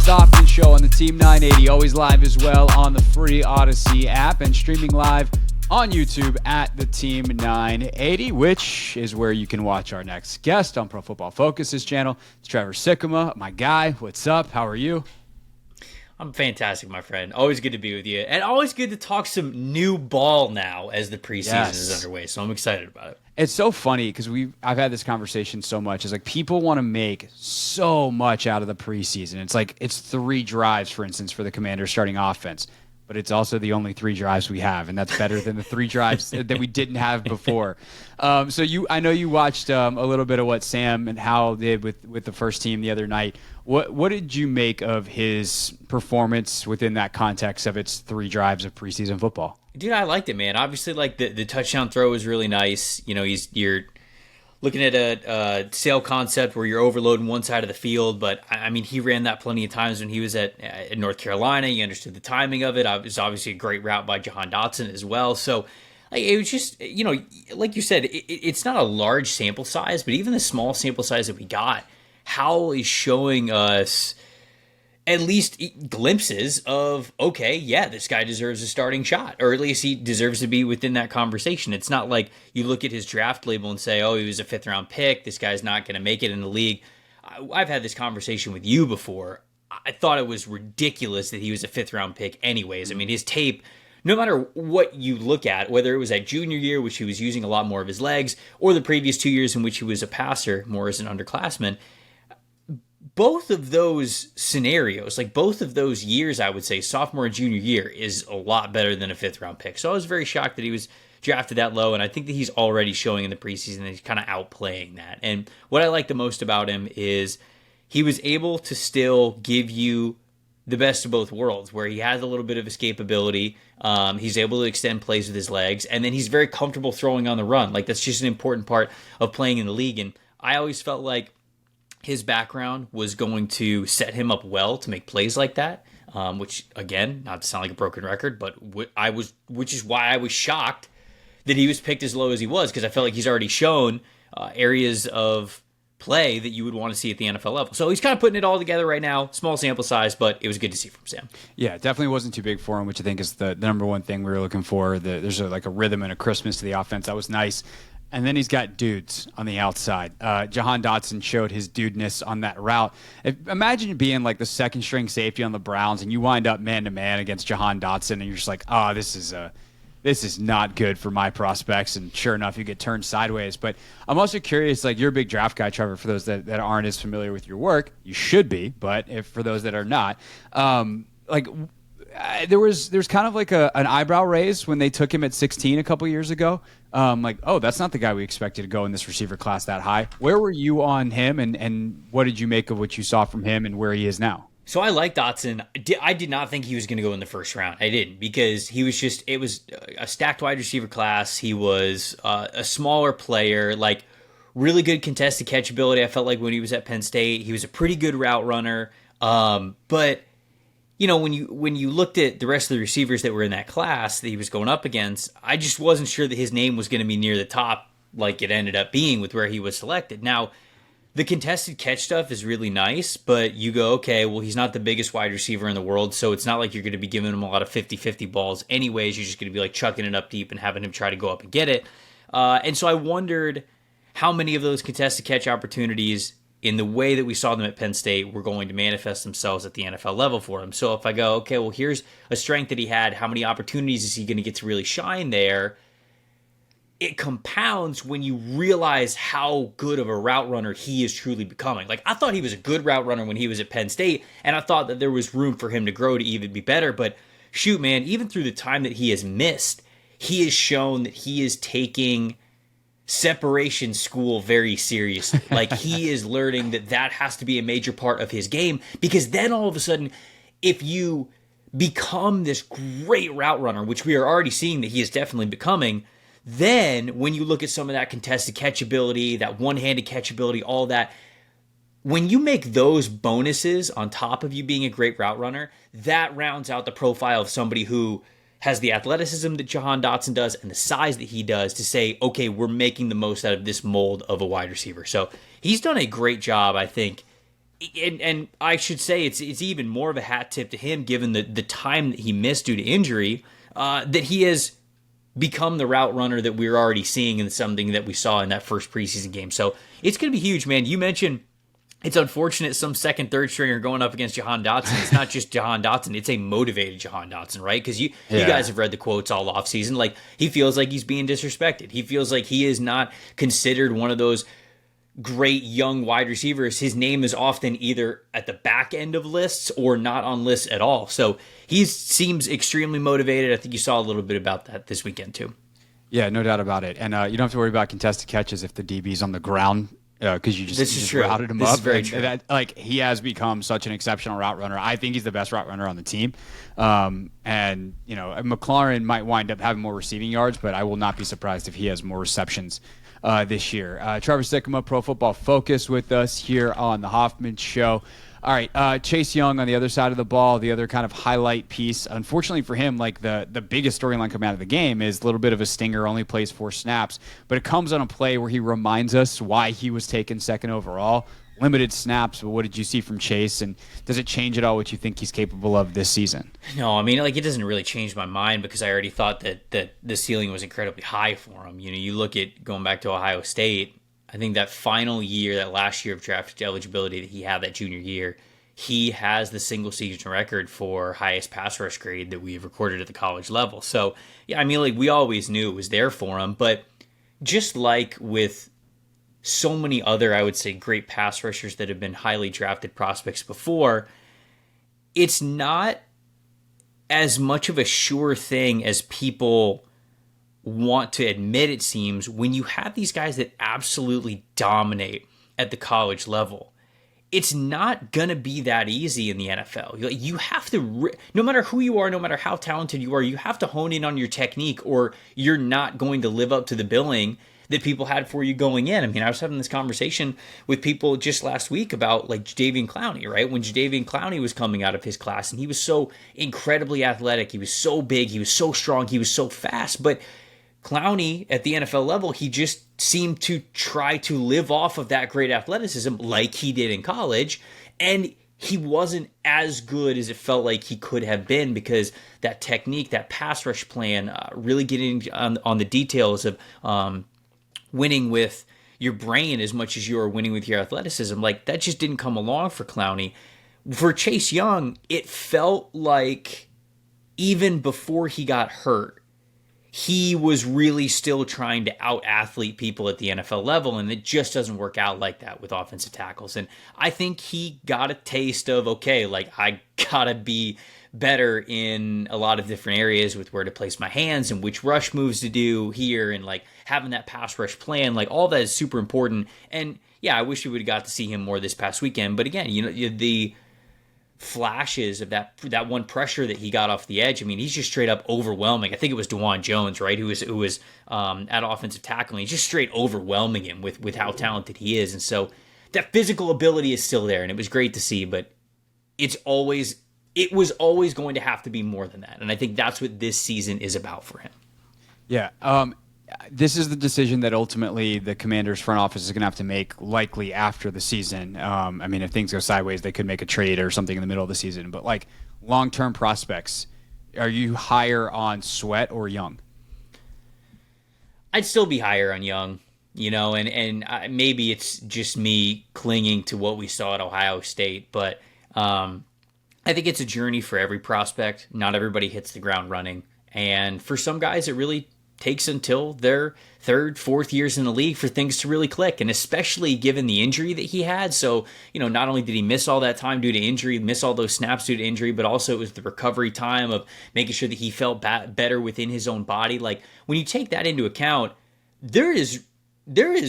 It's the Hoffman Show on the Team 980, always live as well on the free Odyssey app and streaming live on YouTube at the Team 980, which is where you can watch our next guest on Pro Football Focus's channel. It's Trevor Sikkema, my guy. What's up? How are you? I'm fantastic, my friend. Always good to be with you. And always good to talk some new ball now as the preseason is underway. So I'm excited about it. It's so funny because I've had this conversation so much. It's like people want to make so much out of the preseason. It's like it's 3 drives, for instance, for the Commanders starting offense. But it's also the only 3 drives we have, and that's better than the 3 drives that we didn't have before. I know you watched a little bit of what Sam and Howell did with the first team the other night. What did you make of his performance within that context of its 3 drives of preseason football? Dude, I liked it, man. Obviously, like the touchdown throw was really nice. You know, you're looking at a sail concept where you're overloading one side of the field, but I mean, he ran that plenty of times when he was at North Carolina. He understood the timing of it. It was obviously a great route by Jahan Dotson as well. So it was just, you know, like you said, it's not a large sample size, but even the small sample size that we got, Howell is showing us at least glimpses of, okay, yeah, this guy deserves a starting shot, or at least he deserves to be within that conversation. It's not like you look at his draft label and say, oh, he was a 5th-round pick. This guy's not going to make it in the league. I've had this conversation with you before. I thought it was ridiculous that he was a 5th-round pick anyways. I mean, his tape, no matter what you look at, whether it was that junior year, which he was using a lot more of his legs, or the previous 2 years in which he was a passer, more as an underclassman, both of those scenarios, like both of those years, I would say, sophomore and junior year, is a lot better than a 5th-round pick. So I was very shocked that he was drafted that low, and I think that he's already showing in the preseason that he's kind of outplaying that. And what I like the most about him is he was able to still give you the best of both worlds, where he has a little bit of escapability. He's able to extend plays with his legs, and then he's very comfortable throwing on the run. Like, that's just an important part of playing in the league. And I always felt like his background was going to set him up well to make plays like that, which, again, not to sound like a broken record, but which is why I was shocked that he was picked as low as he was, because I felt like he's already shown areas of play that you would want to see at the NFL level. So he's kind of putting it all together right now. Small sample size, but it was good to see from Sam. Yeah, it definitely wasn't too big for him, which I think is the number one thing we were looking for. There's a rhythm and a crispness to the offense. That was nice. And then he's got dudes on the outside. Jahan Dotson showed his dudeness on that route. Imagine being like the second string safety on the Browns and you wind up man-to-man against Jahan Dotson and you're just like, oh, this is not good for my prospects. And sure enough, you get turned sideways. But I'm also curious, like, you're a big draft guy, Trevor, for those that aren't as familiar with your work. You should be, but for those that are not, there's kind of like an eyebrow raise when they took him at 16 a couple years ago. Oh, that's not the guy we expected to go in this receiver class that high. Where were you on him, and what did you make of what you saw from him and where he is now? So I like Dotson. I did not think he was going to go in the first round. I didn't, because it was a stacked wide receiver class. He was a smaller player, like really good contested catchability. I felt like when he was at Penn State, he was a pretty good route runner. But you know, when you looked at the rest of the receivers that were in that class that he was going up against, I just wasn't sure that his name was going to be near the top like it ended up being with where he was selected. Now, the contested catch stuff is really nice, but you go, okay, well, he's not the biggest wide receiver in the world, so it's not like you're going to be giving him a lot of 50-50 balls anyways. You're just going to be like chucking it up deep and having him try to go up and get it. And so I wondered how many of those contested catch opportunities in the way that we saw them at Penn State were going to manifest themselves at the NFL level for him. So if I go, okay, well, here's a strength that he had, how many opportunities is he going to get to really shine there? It compounds when you realize how good of a route runner he is truly becoming. Like, I thought he was a good route runner when he was at Penn State, and I thought that there was room for him to grow to even be better. But shoot, man, even through the time that he has missed, he has shown that he is taking separation school very seriously. Like, he is learning that has to be a major part of his game, because then all of a sudden, if you become this great route runner, which we are already seeing that he is definitely becoming, then when you look at some of that contested catchability, that one-handed catchability, all that, when you make those bonuses on top of you being a great route runner, that rounds out the profile of somebody who has the athleticism that Jahan Dotson does and the size that he does to say, okay, we're making the most out of this mold of a wide receiver. So he's done a great job, I think, and I should say it's even more of a hat tip to him, given the time that he missed due to injury, that he has become the route runner that we're already seeing, and something that we saw in that first preseason game. So it's going to be huge, man. You mentioned it's unfortunate some second, third stringer going up against Jahan Dotson. It's not just Jahan Dotson. It's a motivated Jahan Dotson, right? Because you guys have read the quotes all offseason. Like, he feels like he's being disrespected. He feels like he is not considered one of those great young wide receivers. His name is often either at the back end of lists or not on lists at all. So he seems extremely motivated. I think you saw a little bit about that this weekend too. Yeah, no doubt about it. And you don't have to worry about contested catches if the DB's on the ground, because you just routed him up. This is very true. Like, he has become such an exceptional route runner. I think he's the best route runner on the team. And McLaurin might wind up having more receiving yards, but I will not be surprised if he has more receptions this year. Trevor Sikkema, Pro Football Focus, with us here on the Hoffman Show. All right, Chase Young on the other side of the ball, the other kind of highlight piece. Unfortunately for him, like, the biggest storyline coming out of the game is a little bit of a stinger, only plays 4 snaps, but it comes on a play where he reminds us why he was taken second overall. Limited snaps, but what did you see from Chase, and does it change at all what you think he's capable of this season? No, I mean, like, it doesn't really change my mind, because I already thought that the ceiling was incredibly high for him. You look at going back to Ohio State, I think that final year, that last year of draft eligibility that he had that junior year, he has the single season record for highest pass rush grade that we've recorded at the college level. So, yeah, I mean, like, we always knew it was there for him, but just like with so many other, I would say, great pass rushers that have been highly drafted prospects before, it's not as much of a sure thing as people want to admit, it seems, when you have these guys that absolutely dominate at the college level. It's not going to be that easy in the NFL. You have to, no matter who you are, no matter how talented you are, you have to hone in on your technique, or you're not going to live up to the billing that people had for you going in. I mean, I was having this conversation with people just last week about, like, Jadeveon Clowney, right? When Jadeveon Clowney was coming out of his class, and he was so incredibly athletic, he was so big, he was so strong, he was so fast, but Clowney at the NFL level, he just seemed to try to live off of that great athleticism like he did in college, and he wasn't as good as it felt like he could have been, because that technique, that pass rush plan, really getting on the details of winning with your brain as much as you are winning with your athleticism, like, that just didn't come along for Clowney. For Chase Young, it felt like even before he got hurt, he was really still trying to out-athlete people at the NFL level, and it just doesn't work out like that with offensive tackles. And I think he got a taste of, okay, like, I gotta be better in a lot of different areas with where to place my hands and which rush moves to do here, and, like, having that pass rush plan, like, all that is super important. And yeah, I wish we would have got to see him more this past weekend. But again, the flashes of that one pressure that he got off the edge, I mean, he's just straight up overwhelming. I think it was DeJuan Jones, right, who was at offensive tackle. He's just straight overwhelming him with how talented he is. And so that physical ability is still there, and it was great to see, but it was always going to have to be more than that. And I think that's what this season is about for him. Yeah. This is the decision that ultimately the Commanders front office is going to have to make, likely after the season. I mean, if things go sideways, they could make a trade or something in the middle of the season. But, like, long-term prospects, are you higher on Sweat or Young? I'd still be higher on Young, and maybe it's just me clinging to what we saw at Ohio State, but I think it's a journey for every prospect. Not everybody hits the ground running. And for some guys, it really takes until their third, fourth years in the league for things to really click, and especially given the injury that he had. So, not only did he miss all that time due to injury, miss all those snaps due to injury, but also it was the recovery time of making sure that he felt better within his own body. Like, when you take that into account, there is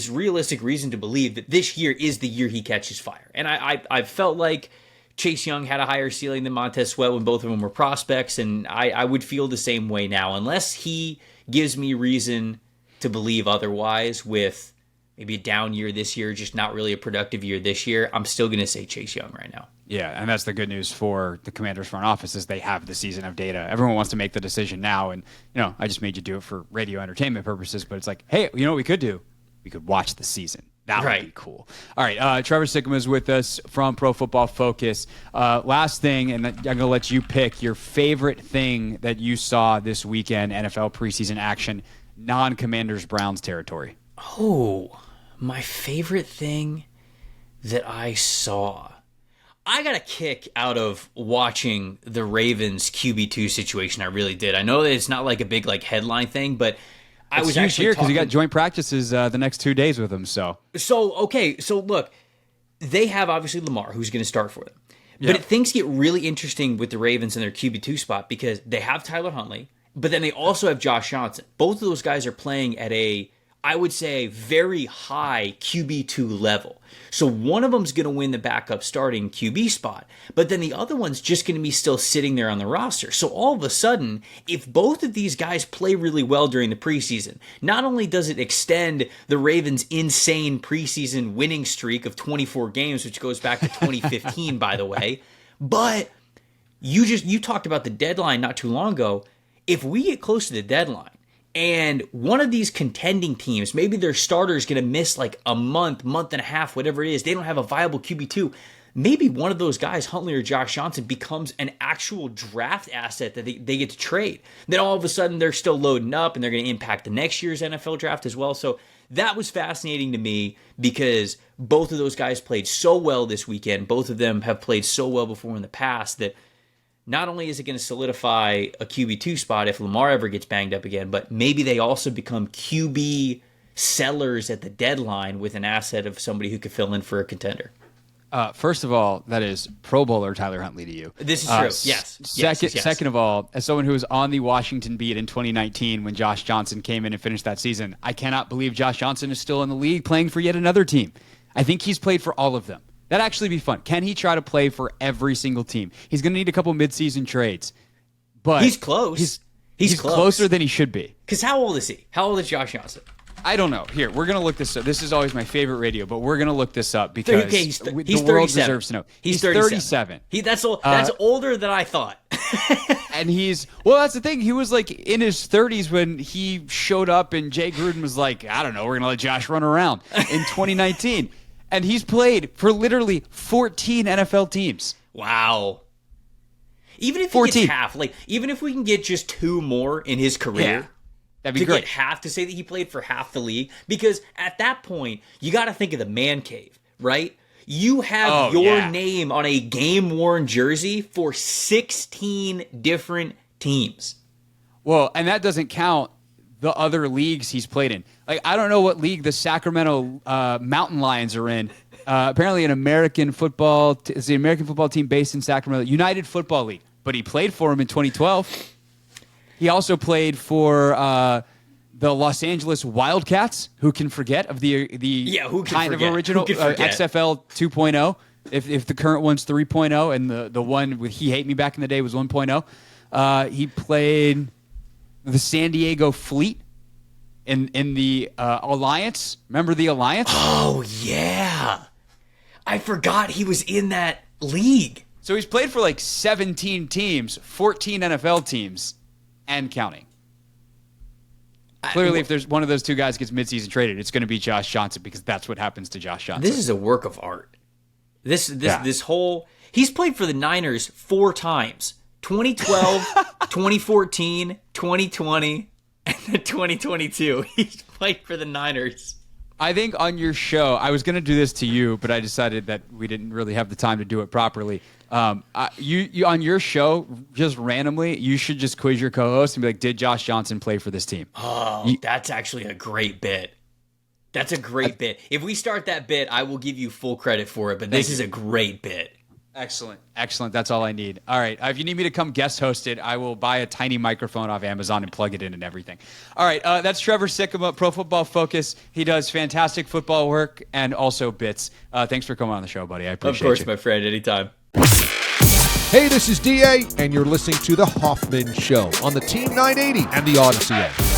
realistic reason to believe that this year is the year he catches fire. And I felt like Chase Young had a higher ceiling than Montez Sweat when both of them were prospects, and I would feel the same way now, unless he gives me reason to believe otherwise with maybe a down year this year, just not really a productive year this year. I'm still going to say Chase Young right now. Yeah, and that's the good news for the Commanders front office, is they have the season of data. Everyone wants to make the decision now, and I just made you do it for radio entertainment purposes, but it's like, hey, you know what we could do? We could watch the season. That would be cool. All right, Trevor Sikkema is with us from Pro Football Focus. Last thing, and I'm going to let you pick your favorite thing that you saw this weekend, NFL preseason action, non-Commanders Browns territory. Oh, my favorite thing that I saw. I got a kick out of watching the Ravens QB2 situation. I really did. I know that it's not like a big like headline thing, but I was actually here because you got joint practices the next 2 days with them. So look, they have obviously Lamar, who's going to start for them. But things get really interesting with the Ravens in their QB2 spot because they have Tyler Huntley, but then they also have Josh Johnson. Both of those guys are playing at I would say, very high QB2 level. So one of them's going to win the backup starting QB spot, but then the other one's just going to be still sitting there on the roster. So all of a sudden, if both of these guys play really well during the preseason, not only does it extend the Ravens' insane preseason winning streak of 24 games, which goes back to 2015, by the way, but you talked about the deadline not too long ago. If we get close to the deadline, and one of these contending teams, maybe their starter is going to miss like a month and a half, whatever it is. They don't have a viable QB2. Maybe one of those guys, Huntley or Josh Johnson, becomes an actual draft asset that they get to trade. Then all of a sudden they're still loading up and they're going to impact the next year's NFL draft as well. So that was fascinating to me because both of those guys played so well this weekend. Both of them have played so well before in the past that not only is it going to solidify a QB2 spot if Lamar ever gets banged up again, but maybe they also become QB sellers at the deadline with an asset of somebody who could fill in for a contender. First of all, that is Pro Bowler Tyler Huntley to you. This is true. Yes. Second of all, as someone who was on the Washington beat in 2019 when Josh Johnson came in and finished that season, I cannot believe Josh Johnson is still in the league playing for yet another team. I think he's played for all of them. That'd actually be fun. Can he try to play for every single team? He's going to need a couple midseason trades. But he's close. He's closer than he should be. Because how old is he? How old is Josh Johnson? I don't know. Here, we're going to look this up. This is always my favorite radio, but we're going to look this up because the world 37. Deserves to know. He's 37. That's older than I thought. And that's the thing. He was like in his 30s when he showed up and Jay Gruden was like, I don't know, we're going to let Josh run around in 2019. And he's played for literally 14 NFL teams. Wow. Even if he gets half, even if we can get just 2 more in his career, that'd be great. Get half, to say that he played for half the league, because at that point, you got to think of the man cave, right? You have your name on a game-worn jersey for 16 different teams. Well, and that doesn't count the other leagues he's played in. Like, I don't know what league the Sacramento Mountain Lions are in. Apparently an American football, it's the American football team based in Sacramento, United Football League. But he played for him in 2012. He also played for the Los Angeles Wildcats. Who can forget of the kind of original XFL 2.0? If the current one's 3.0 and the one with He Hate Me back in the day was 1.0. He played the San Diego Fleet in the Alliance. Remember the Alliance? Oh, yeah. I forgot he was in that league. So he's played for like 17 teams, 14 NFL teams, and counting. Clearly, if there's one of those 2 guys gets midseason traded, it's going to be Josh Johnson because that's what happens to Josh Johnson. This is a work of art. This whole... He's played for the Niners 4 times. 2012, 2014, 2020, and then 2022. He's played for the Niners. I think on your show, I was going to do this to you, but I decided that we didn't really have the time to do it properly. You on your show, just randomly, you should just quiz your co-host and be like, did Josh Johnson play for this team? Oh, that's actually a great bit. That's a great bit. If we start that bit, I will give you full credit for it, but this is a great bit. Excellent. That's all I need. All right. If you need me to come guest host it, I will buy a tiny microphone off Amazon and plug it in and everything. All right. That's Trevor Sikkema, Pro Football Focus. He does fantastic football work and also bits. Thanks for coming on the show, buddy. I appreciate it. Of course, my friend. Anytime. Hey, this is DA, and you're listening to The Hoffman Show on the Team 980 and the Odyssey app.